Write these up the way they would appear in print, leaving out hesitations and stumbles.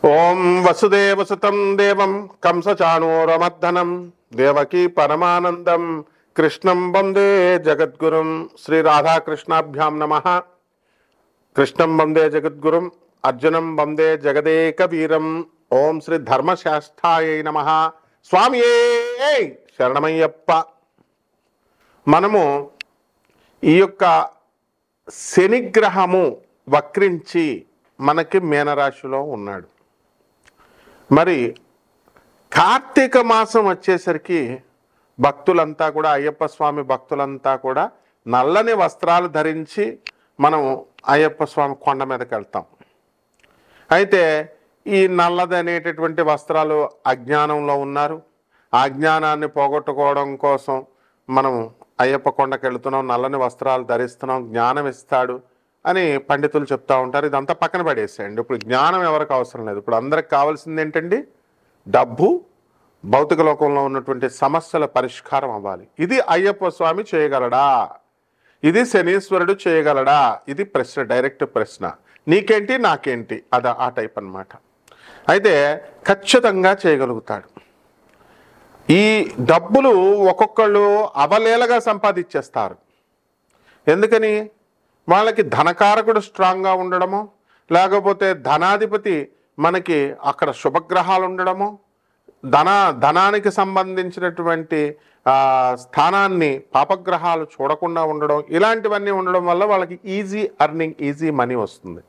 ఓం వసుదేవసుతం దేవం కంసచాణూరమర్దనం దేవకీ పరమానందం కృష్ణం వందే జగద్గురుం. శ్రీ రాధాకృష్ణాభ్యాం నమః. కృష్ణం వందే జగద్గురుం, అర్జునం వందే జగదేక వీరం. ఓం శ్రీ ధర్మశాస్త్రాయ నమః. స్వామియే శరణమయ్యప్ప. మనము ఈ యొక్క శనిగ్రహము వక్రించి మనకి మీనరాశిలో ఉన్నాడు. మరి కార్తీక మాసం వచ్చేసరికి భక్తులంతా కూడా, అయ్యప్ప స్వామి భక్తులంతా కూడా నల్లని వస్త్రాలు ధరించి మనం అయ్యప్ప స్వామి కొండ మీదకి వెళ్తాం. అయితే ఈ నల్లది అనేటటువంటి వస్త్రాలు అజ్ఞానంలో ఉన్నారు. ఆ అజ్ఞానాన్ని పోగొట్టుకోవడం కోసం మనం అయ్యప్ప కొండకి వెళుతున్నాం, నల్లని వస్త్రాలు ధరిస్తున్నాం, జ్ఞానం ఇస్తాడు అని పండితులు చెప్తూ ఉంటారు. ఇదంతా పక్కన పడేసేయండి. ఇప్పుడు జ్ఞానం ఎవరికి అవసరం లేదు. ఇప్పుడు అందరికి కావాల్సింది ఏంటండి? డబ్బు, భౌతిక లోకంలో ఉన్నటువంటి సమస్యల పరిష్కారం అవ్వాలి. ఇది అయ్యప్ప స్వామి చేయగలడా? ఇది శనీశ్వరుడు చేయగలడా? ఇది ప్రశ్న, డైరెక్ట్ ప్రశ్న. నీకేంటి నాకేంటి, ఆ టైప్ అన్నమాట. అయితే ఖచ్చితంగా చేయగలుగుతాడు. ఈ డబ్బులు ఒక్కొక్కళ్ళు అవలేలగా సంపాదించేస్తారు. ఎందుకని? వాళ్ళకి ధనకారకుడు స్ట్రాంగ్గా ఉండడము, లేకపోతే ధనాధిపతి మనకి అక్కడ శుభగ్రహాలు ఉండడము, ధనానికి సంబంధించినటువంటి స్థానాన్ని పాపగ్రహాలు చూడకుండా ఉండడం, ఇలాంటివన్నీ ఉండడం వల్ల వాళ్ళకి ఈజీ అర్నింగ్, ఈజీ మనీ వస్తుంది.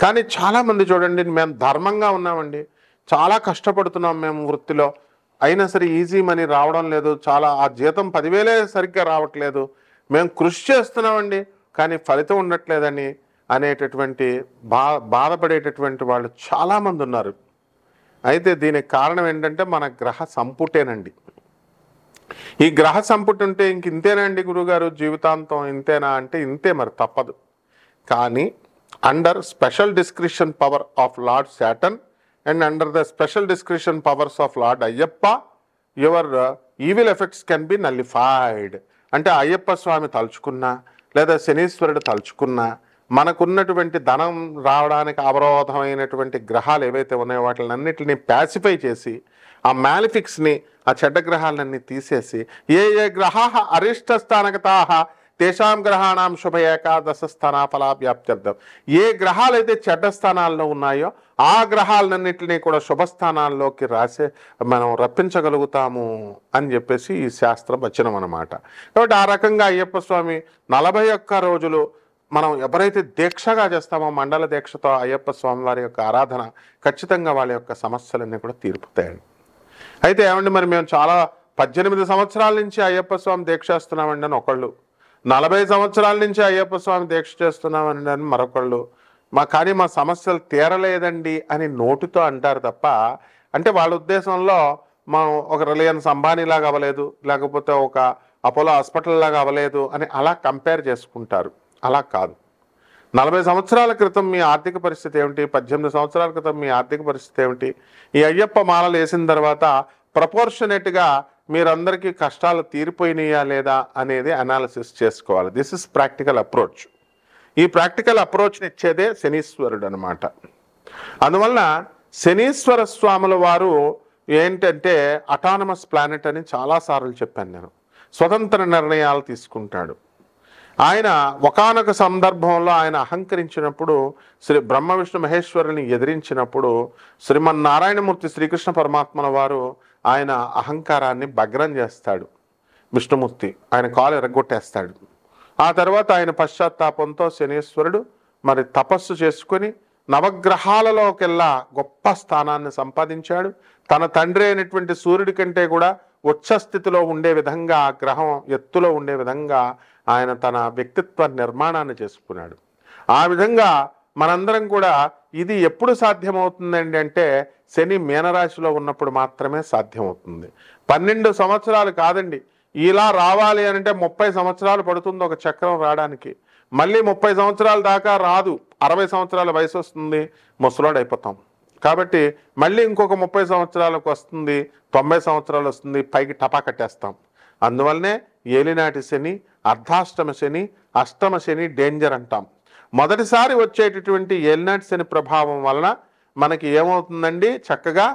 కానీ చాలామంది చూడండి, మేము ధర్మంగా ఉన్నామండి, చాలా కష్టపడుతున్నాం మేము వృత్తిలో, అయినా సరే ఈజీ మనీ రావడం లేదు, చాలా ఆ జీతం 10,000 సరిగ్గా రావట్లేదు, మేము కృషి చేస్తున్నామండి కానీ ఫలితం ఉండట్లేదని అనేటటువంటి బాధపడేటటువంటి వాళ్ళు చాలామంది ఉన్నారు. అయితే దీనికి కారణం ఏంటంటే మన గ్రహ సంపుటేనండి. ఈ గ్రహ సంపుటి ఉంటే ఇంతేనండి గురుగారు, జీవితాంతం ఇంతేనా అంటే ఇంతే, మరి తప్పదు. కానీ under special discretion power of lord Saturn and under the special discretion powers of lord Ayyappa, your evil effects can be nullified. అంటే అయ్యప్ప స్వామి తలుచుకున్నా లేదా శనీశ్వరుడు తలుచుకున్నా మనకున్నటువంటి ధనం రావడానికి అవరోధమైనటువంటి గ్రహాలు ఏవైతే ఉన్నాయో వాటినన్నిటిని ప్యాసిఫై చేసి, ఆ మ్యాలిఫిక్స్ని, ఆ చెడ్డ గ్రహాలన్నీ తీసేసి, ఏ గ్రహా అరిష్టస్థానగతాః తేషాం గ్రహాణం శుభ ఏకాదశ స్థానాఫలాభ్యాప్త్యర్థం. ఏ గ్రహాలైతే చెడ్డ స్థానాల్లో ఉన్నాయో ఆ గ్రహాలన్నింటినీ కూడా శుభస్థానాల్లోకి మనం రప్పించగలుగుతాము అని చెప్పేసి ఈ శాస్త్ర వచనం అన్నమాట. కాబట్టి ఆ రకంగా అయ్యప్ప స్వామి 41 రోజులు మనం ఎవరైతే దీక్షగా చేస్తామో, మండల దీక్షతో అయ్యప్ప స్వామి వారి యొక్క ఆరాధన, ఖచ్చితంగా వాళ్ళ యొక్క సమస్యలన్నీ కూడా తీరుపుతాయండి. అయితే ఏమండి, మరి మేము చాలా 18 సంవత్సరాల నుంచి అయ్యప్ప స్వామి దీక్ష చేస్తున్నామండి అని ఒకళ్ళు, 40 సంవత్సరాల నుంచి అయ్యప్ప స్వామి దీక్ష చేస్తున్నామండి అని మరొకళ్ళు, కానీ మా సమస్యలు తీరలేదండి అని నోటితో అంటారు తప్ప, అంటే వాళ్ళ ఉద్దేశంలో మనం ఒక రిలయన్స్ అంబానీలాగా అవ్వలేదు, లేకపోతే ఒక అపోలో హాస్పిటల్ లాగా అవ్వలేదు అని అలా కంపేర్ చేసుకుంటారు. అలా కాదు. 40 సంవత్సరాల క్రితం మీ ఆర్థిక పరిస్థితి ఏమిటి, 18 సంవత్సరాల క్రితం మీ ఆర్థిక పరిస్థితి ఏమిటి, ఈ అయ్యప్ప మాలలు వేసిన తర్వాత ప్రపోర్షనేట్గా మీరందరికీ కష్టాలు తీరిపోయినాయా లేదా అనేది అనాలిసిస్ చేసుకోవాలి. This is practical approach. ఈ ప్రాక్టికల్ అప్రోచ్ని ఇచ్చేదే శనీశ్వరుడు అనమాట. అందువల్ల శనీశ్వర స్వాముల వారు ఏంటంటే అటానమస్ ప్లానెట్ అని చాలాసార్లు చెప్పాను నేను. స్వతంత్ర నిర్ణయాలు తీసుకుంటాడు. ఆయన ఒకానొక సందర్భంలో ఆయన అహంకరించినప్పుడు, శ్రీ బ్రహ్మ విష్ణు మహేశ్వరుని ఎదిరించినప్పుడు శ్రీమన్నారాయణమూర్తి శ్రీకృష్ణ పరమాత్మల వారు ఆయన అహంకారాన్ని భగ్నం చేస్తాడు. విష్ణుమూర్తి ఆయన కాలు ఎరగొట్టేస్తాడు. ఆ తర్వాత ఆయన పశ్చాత్తాపంతో శనీశ్వరుడు మరి తపస్సు చేసుకొని నవగ్రహాలలోకెల్లా గొప్ప స్థానాన్ని సంపాదించాడు. తన తండ్రి అయినటువంటి సూర్యుడి కంటే కూడా ఉచ్చ స్థితిలో ఉండే విధంగా, ఆ గ్రహం ఎత్తులో ఉండే విధంగా ఆయన తన వ్యక్తిత్వ నిర్మాణాన్ని చేసుకున్నాడు. ఆ విధంగా మనందరం కూడా ఇది ఎప్పుడు సాధ్యమవుతుందండి అంటే శని మీనరాశిలో ఉన్నప్పుడు మాత్రమే సాధ్యమవుతుంది. 12 సంవత్సరాలు కాదండి, ఇలా రావాలి అని అంటే 30 సంవత్సరాలు పడుతుంది ఒక చక్రం రావడానికి. మళ్ళీ 30 సంవత్సరాల దాకా రాదు, 60 సంవత్సరాల వయసు వస్తుంది, ముసలోడు అయిపోతాం. కాబట్టి మళ్ళీ ఇంకొక 30 సంవత్సరాలకు వస్తుంది, 90 సంవత్సరాలు వస్తుంది, పైకి టపా కట్టేస్తాం. అందువల్లనే ఏలినాటి శని, అర్ధాష్టమ శని, అష్టమ శని డేంజర్ అంటాం. మొదటిసారి వచ్చేటటువంటి ఏలినాటి శని ప్రభావం వలన మనకి ఏమవుతుందండి, చక్కగా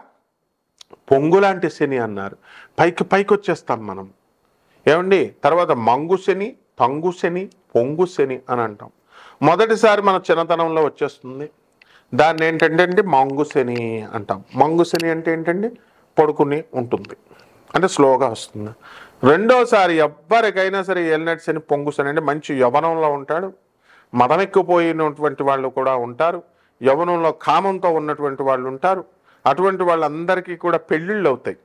పొంగులాంటి శని అన్నారు. పైకి పైకి వచ్చేస్తాం మనం. ఏమండి, తర్వాత మంగు శని, తంగు శని, పొంగు శని అని అంటాం. మొదటిసారి మన చిన్నతనంలో వచ్చేస్తుంది. దాన్ని ఏంటంటే మంగు శని అంటాం. మంగు శని అంటే ఏంటండి, పడుకుని ఉంటుంది, అంటే స్లోగా వస్తుంది. రెండోసారి ఎవ్వరికైనా సరే ఏలినాటి శని, పొంగు శని అంటే మంచి యవనంలో ఉంటాడు, మదమెక్కిపోయినటువంటి వాళ్ళు కూడా ఉంటారు, యవనంలో కామంతో ఉన్నటువంటి వాళ్ళు ఉంటారు. అటువంటి వాళ్ళందరికీ కూడా పెళ్ళిళ్ళు అవుతాయి,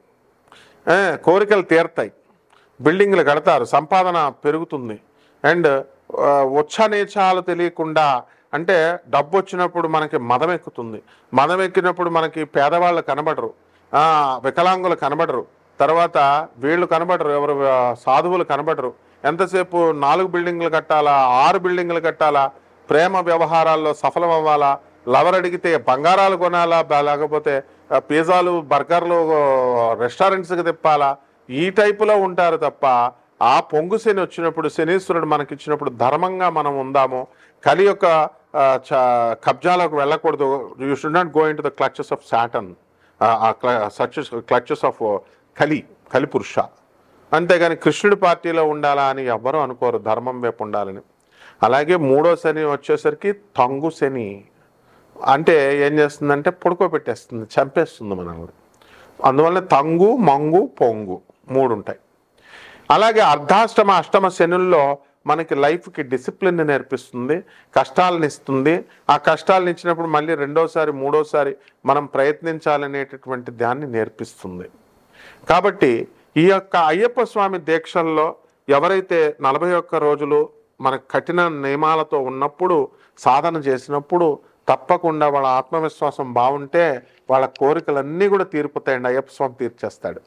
కోరికలు తీరతాయి, బిల్డింగ్లు కడతారు, సంపాదన పెరుగుతుంది. అండ్ ఉచ్చనీచాలు తెలియకుండా, అంటే డబ్బు వచ్చినప్పుడు మనకి మదం ఎక్కుతుంది. మదం ఎక్కినప్పుడు మనకి పేదవాళ్ళు కనబడరు, వికలాంగులు కనబడరు, తర్వాత వీళ్ళు కనబడరు, ఎవరు సాధువులు కనబడరు. ఎంతసేపు 4 బిల్డింగ్లు కట్టాలా, 6 బిల్డింగ్లు కట్టాలా, ప్రేమ వ్యవహారాల్లో సఫలం అవ్వాలా, లవర్ అడిగితే బంగారాలు కొనాలా, లేకపోతే పిజ్జాలు బర్గర్లు రెస్టారెంట్స్కి తిప్పాలా, ఈ టైపులో ఉంటారు తప్ప ఆ పొంగు శని వచ్చినప్పుడు, శనీశ్వరుడు మనకిచ్చినప్పుడు ధర్మంగా మనం ఉందాము, కలి యొక్క కబ్జాలకు వెళ్ళకూడదు. You should not go in to the clutches of Satan, clutches of కలి పురుష. అంతేగాని కృష్ణుడి పార్టీలో ఉండాలా అని ఎవ్వరూ అనుకోరు, ధర్మం వైపు ఉండాలని. అలాగే మూడో శని వచ్చేసరికి తంగు శని అంటే ఏం చేస్తుందంటే పడుకోబెట్టేస్తుంది, చంపేస్తుంది మనల్ని. అందువల్ల తంగు, మంగు, పొంగు 3 ఉంటాయి. అలాగే అర్ధాష్టమ అష్టమ శనుల్లో మనకి లైఫ్కి డిసిప్లిన్ నేర్పిస్తుంది, కష్టాలను ఇస్తుంది. ఆ కష్టాలను ఇచ్చినప్పుడు మళ్ళీ రెండోసారి మూడోసారి మనం ప్రయత్నించాలనేటటువంటి దాన్ని నేర్పిస్తుంది. కాబట్టి ఈ యొక్క అయ్యప్ప స్వామి దీక్షల్లో ఎవరైతే 41 రోజులు మన కఠిన నియమాలతో ఉన్నప్పుడు సాధన చేసినప్పుడు తప్పకుండా వాళ్ళ ఆత్మవిశ్వాసం బాగుంటే వాళ్ళ కోరికలన్నీ కూడా తీరిపోతాయండి, అయ్యప్ప స్వామి తీర్చేస్తాడు.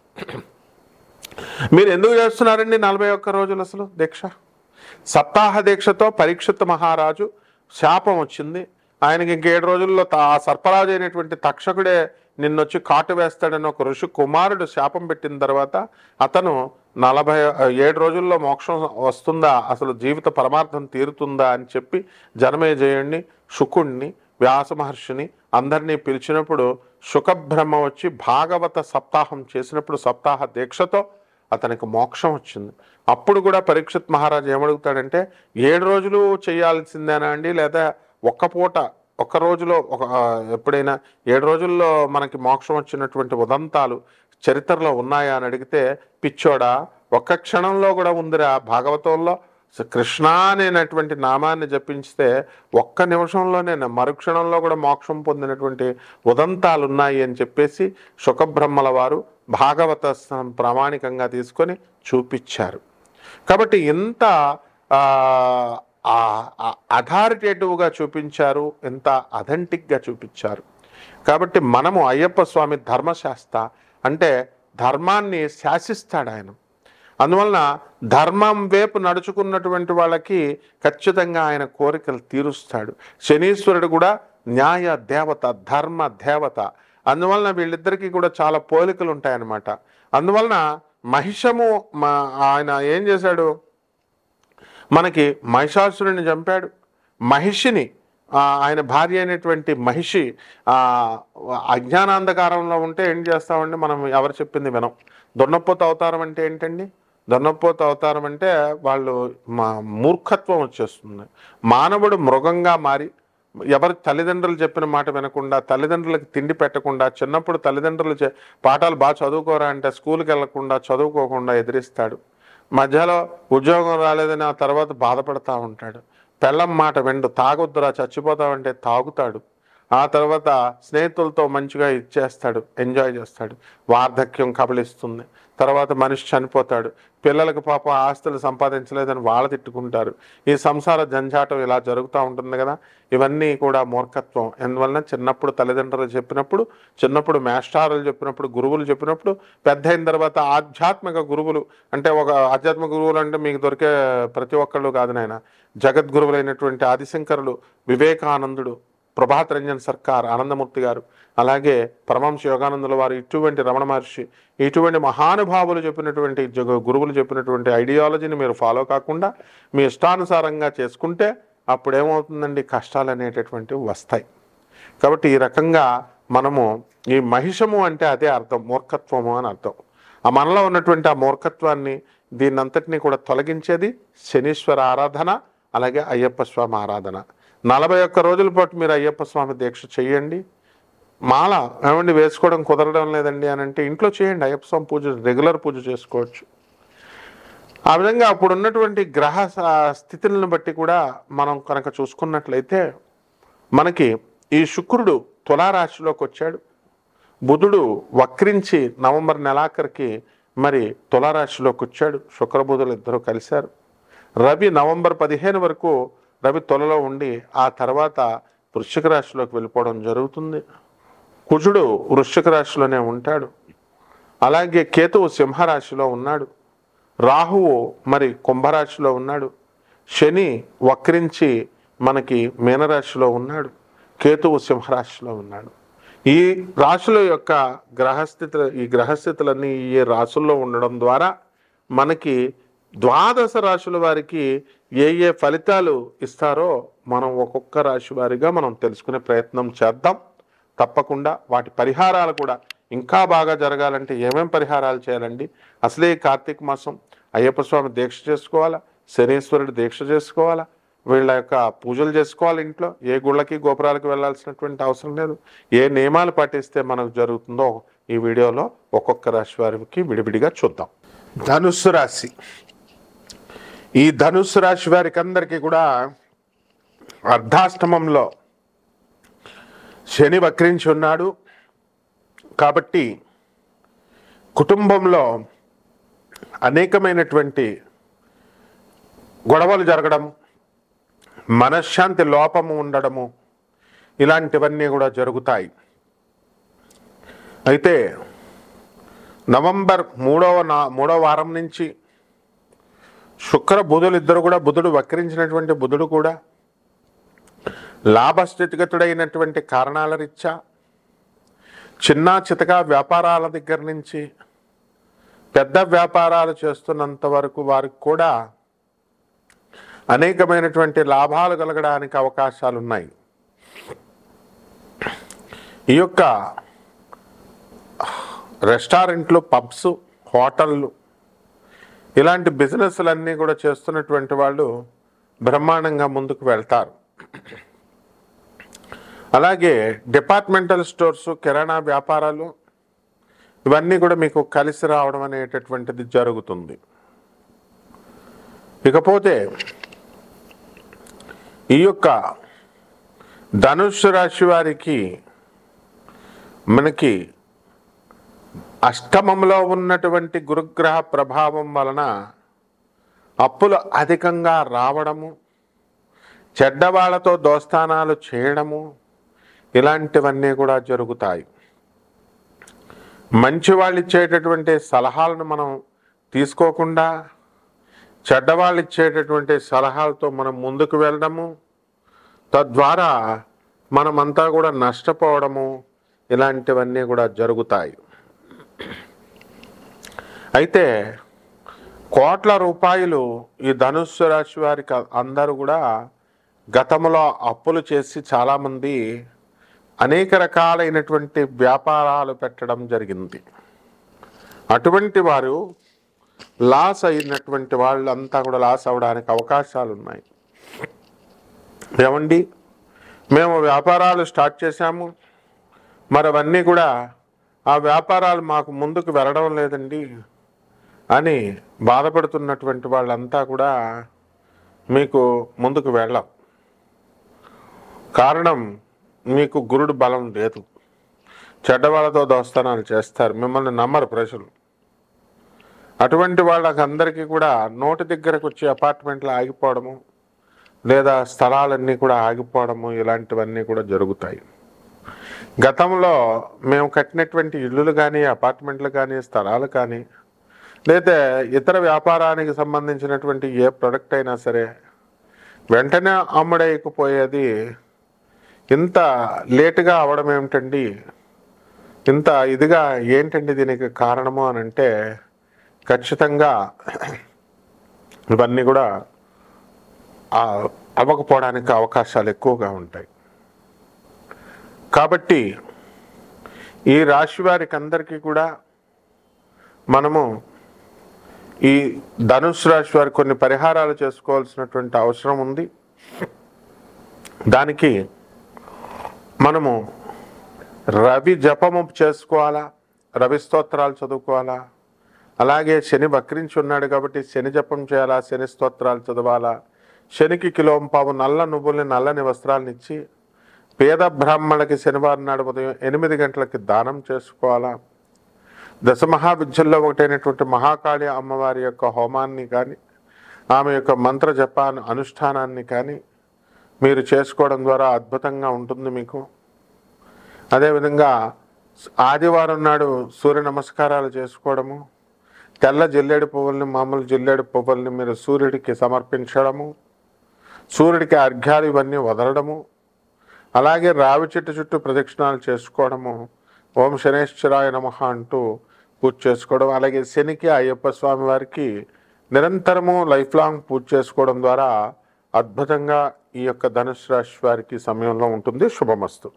మీరు ఎందుకు చేస్తున్నారండి 41 రోజులు అసలు దీక్ష? సప్తాహ దీక్షతో పరీక్షిత్ మహారాజు శాపం వచ్చింది ఆయనకి. ఇంక 7 రోజుల్లో ఆ సర్పరాజు అయినటువంటి తక్షకుడే నిన్నొచ్చి కాటు వేస్తాడని ఒక ఋషి కుమారుడు శాపం పెట్టిన తర్వాత అతను 47 రోజుల్లో మోక్షం వస్తుందా, అసలు జీవిత పరమార్థం తీరుతుందా అని చెప్పి జనమేజయుణ్ణి, శుకుణ్ణి, వ్యాస మహర్షిని అందరినీ పిలిచినప్పుడు శుకబ్రహ్మ వచ్చి భాగవత సప్తాహం చేసినప్పుడు సప్తాహ దీక్షతో అతనికి మోక్షం వచ్చింది. అప్పుడు కూడా పరీక్షిత్ మహారాజు ఏమడుగుతాడంటే 7 రోజులు చేయాల్సిందేనా అండి, లేదా ఒక్క పూట ఒక్క రోజులో ఎప్పుడైనా 7 రోజుల్లో మనకి మోక్షం వచ్చినటువంటి ఉదంతాలు చరిత్రలో ఉన్నాయా అని అడిగితే, పిచ్చోడా ఒక్క క్షణంలో కూడా ఉందిరా భాగవతంలో, కృష్ణ అనేటువంటి నామాన్ని జపించితే ఒక్క నిమిషంలోనే మరుక్షణంలో కూడా మోక్షం పొందినటువంటి ఉదంతాలు ఉన్నాయి అని చెప్పేసి శుకబ్రహ్మల వారు భాగవత ప్రామాణికంగా తీసుకొని చూపించారు. కాబట్టి ఇంత అథారిటేటివ్గా చూపించారు, ఎంత అథెంటిక్గా చూపించారు. కాబట్టి మనము అయ్యప్ప స్వామి ధర్మశాస్త్ర అంటే ధర్మాన్ని శాసిస్తాడు ఆయన. అందువలన ధర్మం వైపు నడుచుకున్నటువంటి వాళ్ళకి ఖచ్చితంగా ఆయన కోరికలు తీరుస్తాడు. శనీశ్వరుడు కూడా న్యాయ దేవత, ధర్మ దేవత. అందువలన వీళ్ళిద్దరికీ కూడా చాలా పోలికలు ఉంటాయన్నమాట. అందువలన మహిషము ఆయన ఏం చేశాడు, మనకి మహిషాసురుని చంపాడు. మహిషిని ఆయన భార్య అయినటువంటి మహిషి అజ్ఞానాంధకారంలో ఉంటే ఏం చేస్తామండి మనం, ఎవరు చెప్పింది వినం. దున్నపోత అవతారం అంటే ఏంటండి, దున్నపోత అవతారం అంటే వాళ్ళు మూర్ఖత్వం వచ్చేస్తుంది. మానవుడు మృగంగా మారి ఎవరి తల్లిదండ్రులు చెప్పిన మాట వినకుండా, తల్లిదండ్రులకు తిండి పెట్టకుండా, చిన్నప్పుడు తల్లిదండ్రులు పాఠాలు బాగా చదువుకోరా అంటే స్కూల్కి వెళ్లకుండా, చదువుకోకుండా ఎదిరిస్తాడు. మధ్యలో ఉద్యోగం రాలేదని ఆ తర్వాత బాధపడతా ఉంటాడు. పెళ్ళం మాట వెండు, తాగొద్దురా చచ్చిపోతావంటే తాగుతాడు. ఆ తర్వాత స్నేహితులతో మంచిగా ఇచ్చేస్తాడు, ఎంజాయ్ చేస్తాడు. వార్ధక్యం కబలిస్తుంది, తర్వాత మనిషి చనిపోతాడు. పిల్లలకు పాప ఆస్తులు సంపాదించలేదని వాళ్ళు తిట్టుకుంటారు. ఈ సంసార జంజాటం ఇలా జరుగుతూ ఉంటుంది కదా. ఇవన్నీ కూడా మూర్ఖత్వం. ఎందువలన చిన్నప్పుడు తల్లిదండ్రులు చెప్పినప్పుడు, చిన్నప్పుడు మాస్టారులు చెప్పినప్పుడు, గురువులు చెప్పినప్పుడు, పెద్ద అయిన తర్వాత ఆధ్యాత్మిక గురువులు అంటే ఒక ఆధ్యాత్మిక గురువులు అంటే మీకు దొరికే ప్రతి ఒక్కళ్ళు కాదు నాయన. జగద్గురువులైనటువంటి ఆదిశంకరులు, వివేకానందుడు, ప్రభాత్ రంజన్ సర్కార్, ఆనందమూర్తి గారు, అలాగే పరమహంస యోగానందుల వారు, ఇటువంటి రమణ మహర్షి, ఇటువంటి మహానుభావులు చెప్పినటువంటి గురువులు చెప్పినటువంటి ఐడియాలజీని మీరు ఫాలో కాకుండా మీ ఇష్టానుసారంగా చేసుకుంటే అప్పుడేమవుతుందండి, కష్టాలు అనేటటువంటివి వస్తాయి. కాబట్టి ఈ రకంగా మనము ఈ మహిషము అంటే అదే అర్థం, మూర్ఖత్వము అని అర్థం. ఆ మనలో ఉన్నటువంటి ఆ మూర్ఖత్వాన్ని దీన్నంతటినీ కూడా తొలగించేది శనీశ్వర ఆరాధన, అలాగే అయ్యప్ప స్వామి ఆరాధన. 41 రోజుల పాటు మీరు అయ్యప్ప స్వామి దీక్ష చేయండి. మాల ఏమండి వేసుకోవడం కుదరడం లేదండి అని అంటే ఇంట్లో చేయండి. అయ్యప్ప స్వామి పూజ రెగ్యులర్ పూజ చేసుకోవచ్చు. ఆ విధంగా అప్పుడు ఉన్నటువంటి గ్రహ స్థితులను బట్టి కూడా మనం కనుక చూసుకున్నట్లయితే మనకి ఈ శుక్రుడు తులారాశిలోకి వచ్చాడు. బుధుడు వక్రించి నవంబర్ నెలాఖరికి మరి తులారాశిలోకి వచ్చాడు. శుక్రబుధులు ఇద్దరు కలిశారు. రవి నవంబర్ 15 వరకు రవి తులలో ఉండి ఆ తర్వాత వృశ్చిక రాశిలోకి వెళ్ళిపోవడం జరుగుతుంది. కుజుడు వృశ్చిక రాశిలోనే ఉంటాడు. అలాగే కేతువు సింహరాశిలో ఉన్నాడు. రాహువు మరి కుంభరాశిలో ఉన్నాడు. శని వక్రించి మనకి మీనరాశిలో ఉన్నాడు. కేతువు సింహరాశిలో ఉన్నాడు. ఈ రాశుల యొక్క గ్రహస్థితులన్నీ ఈ రాశుల్లో ఉండడం ద్వారా మనకి 12 రాశుల వారికి ఏ ఫలితాలు ఇస్తారో మనం ఒక్కొక్క రాశి వారిగా మనం తెలుసుకునే ప్రయత్నం చేద్దాం. తప్పకుండా వాటి పరిహారాలు కూడా ఇంకా బాగా జరగాలంటే ఏమేం పరిహారాలు చేయాలండి? అసలే కార్తీక మాసం అయ్యప్ప స్వామి దీక్ష చేసుకోవాలా, శనీశ్వరుడు దీక్ష చేసుకోవాలా, వీళ్ళ యొక్క పూజలు చేసుకోవాలి. ఇంట్లో ఏ గుళ్ళకి గోపురాలకు వెళ్ళాల్సినటువంటి అవసరం లేదు. ఏ నియమాలు పాటిస్తే మనకు జరుగుతుందో ఈ వీడియోలో ఒక్కొక్క రాశి వారికి విడివిడిగా చూద్దాం. ధనుస్సు రాశి. ఈ ధనుస్సు రాశి వారికి అందరికీ కూడా అర్ధాష్టమంలో శని వక్రించి ఉన్నాడు. కాబట్టి కుటుంబంలో అనేకమైనటువంటి గొడవలు జరగడం, మనశ్శాంతి లోపము ఉండడము, ఇలాంటివన్నీ కూడా జరుగుతాయి. అయితే నవంబర్ మూడవ వారం నుంచి శుక్ర బుధులు ఇద్దరు కూడా, బుధుడు వక్రించినటువంటి బుధుడు కూడా లాభస్థితిగతుడైనటువంటి కారణాల రీత్యా చిన్న చితక వ్యాపారాల దగ్గర నుంచి పెద్ద వ్యాపారాలు చేస్తున్నంత వరకు వారికి కూడా అనేకమైనటువంటి లాభాలు కలగడానికి అవకాశాలు ఉన్నాయి. ఈ యొక్క రెస్టారెంట్లు, పబ్స్, హోటళ్ళు ఇలాంటి బిజినెస్లన్నీ కూడా చేస్తున్నటువంటి వాళ్ళు బ్రహ్మాండంగా ముందుకు వెళ్తారు. అలాగే డిపార్ట్మెంటల్ స్టోర్స్, కిరాణా వ్యాపారాలు ఇవన్నీ కూడా మీకు కలిసి రావడం అనేటటువంటిది జరుగుతుంది. ఇకపోతే ఈ యొక్క ధనుస్సు రాశి వారికి మనకి అష్టమంలో ఉన్నటువంటి గురుగ్రహ ప్రభావం వలన అప్పులు అధికంగా రావడము, చెడ్డవాళ్లతో దోస్తానాలు చేయడము, ఇలాంటివన్నీ కూడా జరుగుతాయి. మంచి వాళ్ళు ఇచ్చేటటువంటి సలహాలను మనం తీసుకోకుండా చెడ్డవాళ్ళు ఇచ్చేటటువంటి సలహాలతో మనం ముందుకు వెళ్ళడము, తద్వారా మనమంతా కూడా నష్టపోవడము, ఇలాంటివన్నీ కూడా జరుగుతాయి. అయితే కోట్ల రూపాయలు ఈ ధనుస్సు రాశి వారికి అందరూ కూడా గతంలో అప్పులు చేసి చాలామంది అనేక రకాలైనటువంటి వ్యాపారాలు పెట్టడం జరిగింది. అటువంటి వారు లాస్ అయినటువంటి వాళ్ళంతా కూడా లాస్ అవ్వడానికి అవకాశాలు ఉన్నాయి. ఏమండి, మేము వ్యాపారాలు స్టార్ట్ చేశాము, మరి అవన్నీ కూడా ఆ వ్యాపారాలు మాకు ముందుకు వెళ్ళడం లేదండి అని బాధపడుతున్నటువంటి వాళ్ళంతా కూడా మీకు ముందుకు వెళ్ళం. కారణం, మీకు గురుడు బలం లేదు. చెడ్డవాళ్ళతో దోస్తానాలు చేస్తారు, మిమ్మల్ని నమ్మరు ప్రజలు. అటువంటి వాళ్ళకందరికీ కూడా నోటి దగ్గరకు వచ్చి అపార్ట్మెంట్లు ఆగిపోవడము, లేదా స్థలాలన్నీ కూడా ఆగిపోవడము, ఇలాంటివన్నీ కూడా జరుగుతాయి. గతంలో మేము కట్టినటువంటి ఇళ్ళు కానీ, అపార్ట్మెంట్లు కానీ, స్థలాలు కానీ, లేదా ఇతర వ్యాపారానికి సంబంధించినటువంటి ఏ ప్రొడక్ట్ అయినా సరే వెంటనే అమ్ముడైపోయేది. ఇంత లేటుగా అవడం ఏమిటండి, ఇంత ఇదిగా ఏంటండి దీనికి కారణము అని అంటే ఖచ్చితంగా ఇవన్నీ కూడా అవ్వకపోవడానికి అవకాశాలు ఎక్కువగా ఉంటాయి. కాబట్టి ఈ రాశి వారికి అందరికీ కూడా మనము ఈ ధనుసు రాశి వారికి కొన్ని పరిహారాలు చేసుకోవాల్సినటువంటి అవసరం ఉంది. దానికి మనము రవి జపము చేసుకోవాలా, రవి స్తోత్రాలు చదువుకోవాలా, అలాగే శని వక్రించి ఉన్నాడు కాబట్టి శని జపం చేయాలా, శని స్తోత్రాలు చదవాలా, శనికి కిలోంపావు నల్ల నువ్వుల్ని నల్లని వస్త్రాలను ఇచ్చి పేద బ్రాహ్మణులకి శనివారం నాడు ఉదయం 8 గంటలకి దానం చేసుకోవాలా. దశమహావిద్యల్లో ఒకటైనటువంటి మహాకాళి అమ్మవారి యొక్క హోమాన్ని కానీ ఆమె యొక్క మంత్ర జపాన్ని అనుష్ఠానాన్ని కానీ మీరు చేసుకోవడం ద్వారా అద్భుతంగా ఉంటుంది మీకు. అదేవిధంగా ఆదివారం నాడు సూర్య నమస్కారాలు చేసుకోవడము, తెల్ల జిల్లేడు పువ్వుల్ని మామూలు జిల్లేడు పువ్వుల్ని మీరు సూర్యుడికి సమర్పించడము, సూర్యుడికి అర్ఘ్యాలు ఇవన్నీ వదలడము, అలాగే రావి చెట్టు చుట్టూ ప్రదక్షిణాలు చేసుకోవడము, ఓం శనేశ్వరాయ నమః అంటూ పూజ చేసుకోవడం, అలాగే శనికి అయ్యప్ప స్వామి వారికి నిరంతరము లైఫ్ లాంగ్ పూజ చేసుకోవడం ద్వారా అద్భుతంగా ఈ యొక్క ధనుసు రాశి వారికి సమయంలో ఉంటుంది. శుభమస్తు.